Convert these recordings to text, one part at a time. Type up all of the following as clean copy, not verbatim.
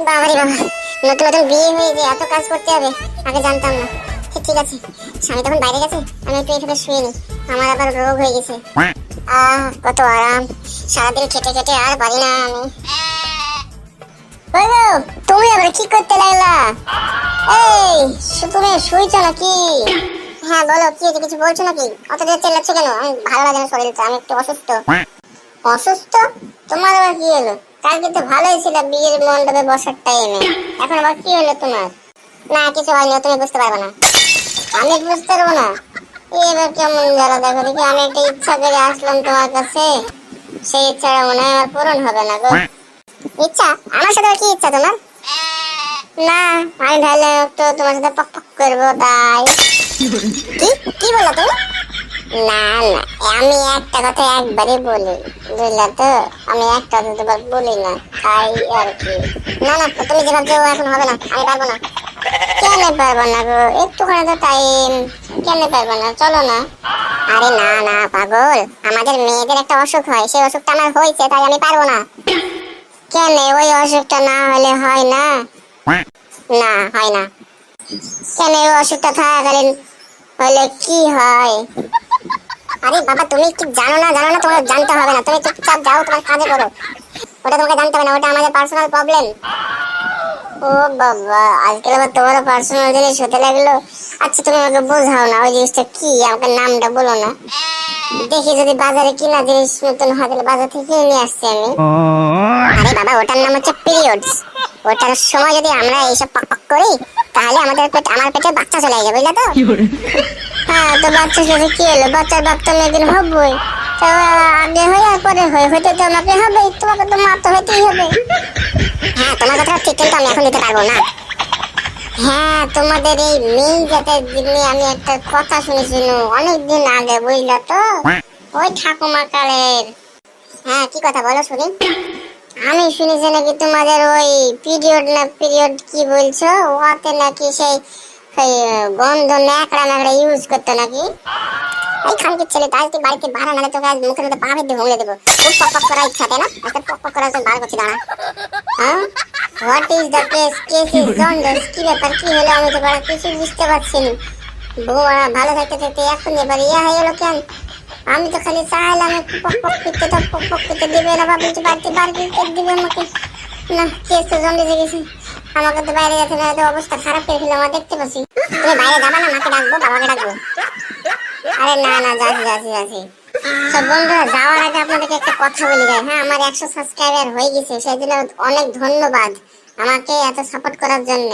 বাবারে বাবা, নতুন নতুন বিয়ে হয়ে যে এত কাজ করতে হবে আগে জানতাম না। ঠিক আছে, স্বামী তখন বাইরে গেছে, আমি একটু এখানে শুয়ে নি, আমার আবার রোগ হয়ে গেছে। কত আরাম, সারাদিন খেটে খেটে আর পারি না আমি। তুমি আবার কি করতে লাগলা? এই তুমি শুয়েছো নাকি? হ্যাঁ বলো, কি হয়েছে, কিছু বলছো নাকি? অত দেরি চেল্লাচ্ছ কেন? আমি ভালো লাগে না শরীরটা, আমি একটু অসুস্থ। অসুস্থ? তোমার আবার কি হলো? কালকে তো ভালোই ছিল বিয়ের মণ্ডপে বসার টাইমে, এখন আবার কি হলো তোমার? না কিছু হয়নি, তুমি বুঝতে পারবে না। আমি বুঝতে পারবো না? এবার কেমন জ্বালা দেখো দেখি, আমি একটা ইচ্ছা করে আসলাম তোমার কাছে, সেই ইচ্ছাটা মনে হয় আমার পূরণ হবে না গো। ইচ্ছা? আমার সাথে কি ইচ্ছা তোমার? না, আমি ভাবলাম একটু তোমার সাথে পক পক করবো তাই। কি কি বললা তুমি? না না, আমি একটা কথা একবারই বলি, বুঝলা তো? আমি একটা কথা দুবার বলি না, তাই আর কি। না না, তুমি যে ভাবছো এখন হবে না, আমি পারবো না। কেন পারবো না গো, একটুখানি তো টাইম, কেন পারবো না, চলো না। আরে না না পাগল, আমাদের মেয়েদের একটা অসুখ হয়, সেই অসুখটা আমার হয়েছে, তাই আমি পারবো না। কেন, ওই অসুখটা না হলে হয় না? না হয় না। কেন, ওই অসুখটা থাকাকালীন হলে কি হয়? আরে বাবা, তুমি কি জানো না? জানো না, তোমার জানতে হবে না, তুমি চুপচাপ যাও, তোমার কাজে করো। ওটা তোমাকে জানতে হবে না, ওটা আমাদের পার্সোনাল প্রবলেম। ও বাবা, আজকাল আবার তোমারও পার্সোনাল জিনিস হতে লাগলো। আচ্ছা তুমি আমাকে বোঝাও না, ওই জিনিসটা কি, আমাকে নামটা বলো না। দেখি যদি বাজারে কিনা জিনিস নতুন হয় তাহলে বাজার থেকে কিনে নিয়ে আসছি আমি। আরে বাবা, ওটার নাম হচ্ছে পিরিয়ডস। ওটার সময় যদি আমরা এইসব পক পক করি তাহলে আমাদের আমার পেটে বাচ্চা চলে যাবে, বুঝলে তো? হ্যাঁ, তো বাচ্চার সাথে কি হলো, বাচ্চার বাপ তো একদিন হবই। তো আগে হয় আর পরে হয়, হইতে তো আমাকে হবে, তোমাকে তো মা তো হইতেই হবে। হ্যাঁ তোমার কথা ঠিক, কিন্তু আমি এখন দিতে পারবো না। হ্যাঁ, তোমাদের এই মেয়ে জাতের দিনে আমি একটা কথা শুনেছিল অনেকদিন আগে, বুঝলা তো? ওই ঠাকুমা কালের। হ্যাঁ কি কথা বলো শুনি। আমি শুনেছি নাকি তোমাদের ওই পিরিয়ড না পিরিয়ড কি বলছো, ওতে নাকি সেই গন্ধ ন্যাকড়া ন্যাকড়া ইউজ করতো নাকি? এই খানকির ছেলে, তাই তুই বাড়িতে বাড়া, নালে তোকে আজ মুখের মধ্যে পা বেঁধে ভুলে দেবো। খুব পক পক করার ইচ্ছাতে না, একটা পক পক করার জন্য বার করছি, দাঁড়া। হ্যাঁ, what is the case? Case is jaundice. কি ব্যাপার, কি হলো? আমি তো বড় কিছু বুঝতে পারছি না। বউ ভালো থাকতে থাকতে এখন এবার ইয়া হয়ে গেলো কেন? আমি তো খালি চাইলাম একটু পক পক করতে, তো পক পক করতে দিবে না, ভাবছি বাড়িতে বার করতে দিবে আমাকে। না, কেস তো জন্ডিসে গেছে, আমাকে তো বাইরে যেতে না, তো অবস্থা খারাপ করে ফেলে আমার, দেখতে পাচ্ছি। তুমি বাইরে যাবা না? মাকে ডাকবো, বাবাকে ডাকবো? আরে না না, যাচ্ছি যাচ্ছি যাচ্ছি। সব বন্ধুরা, যাওয়ার আগে আপনাদেরকে একটা কথা বলি যায়। হ্যাঁ, আমার 100 সাবস্ক্রাইবার হয়ে গেছে, সেই জন্য অনেক ধন্যবাদ আমাকে এত সাপোর্ট করার জন্য।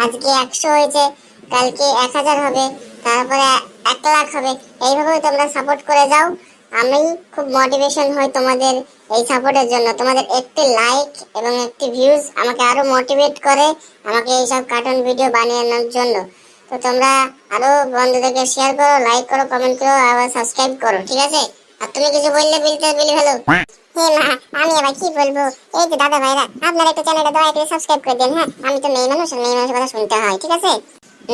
আজকে 100 হয়েছে, কালকে 1000 হবে, তারপরে 1 লাখ হবে। এইভাবে তোমরা সাপোর্ট করে যাও, আমি খুব মোটিভেশন হই তোমাদের এই সাপোর্টের জন্য। তোমাদের একটি লাইক এবং একটি ভিউজ আমাকে আরো মোটিভেট করে, আমাকে এইসব কার্টুন ভিডিও বানানোর জন্য। তো তোমরা আরো বন্ধুদেরকে শেয়ার করো, লাইক করো, কমেন্ট করো, আবার সাবস্ক্রাইব করো, ঠিক আছে? আর তুমি কিছু বললে বলি ভালো। হে মা, আমি আবার কি বলবো? এই যে দাদা ভাইরা, আপনারা একটু চ্যানেলটা দয়া করে সাবস্ক্রাইব করে দেন। হ্যাঁ, আমি তো মেয়ে মানুষ, মেয়ে মানুষের কথা শুনতে হয়, ঠিক আছে?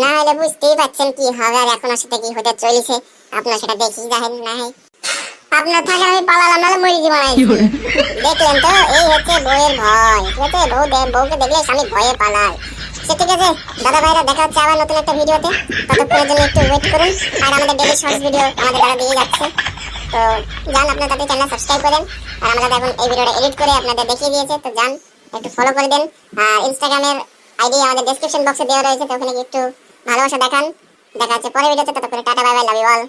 না হলে বুঝতেই পারছেন কি হবে, আর এখন সাথে কি হতে চলেছে আপনার সেটা দেখি যাহেন না হয়। আপনার থাকে আমি পালালাম, নাহলে মরি জীবন। দেখলেন তো, এই হচ্ছে বউয়ের ভয়, ঠিক আছে? বউকে দেখলে স্বামী ভয়ে পালায়। ঠিক আছে দাদা ভাইরা, দেখা হচ্ছে আবার নতুন একটা ভিডিওতে। ততক্ষণের জন্য একটু ওয়েট করুন। আর আমাদের ডেইলি শর্টস ভিডিও আমাদের দ্বারা দিয়ে যাচ্ছে, তো যান আপনার তাদের চ্যানেল সাবস্ক্রাইব করেন। আর আমরা এখন এই ভিডিওটা এডিট করে আপনাদের দেখিয়ে দিয়েছে, তো যান একটু ফলো করে দেন। আর ইনস্টাগ্রামের আইডি আমাদের ডেসক্রিপশন বক্সে দেওয়া রয়েছে, তো ওখানে একটু ভালোবাসা দেখান। দেখা হচ্ছে পরের ভিডিওতে, ততক্ষণে tata, bye bye, love you all.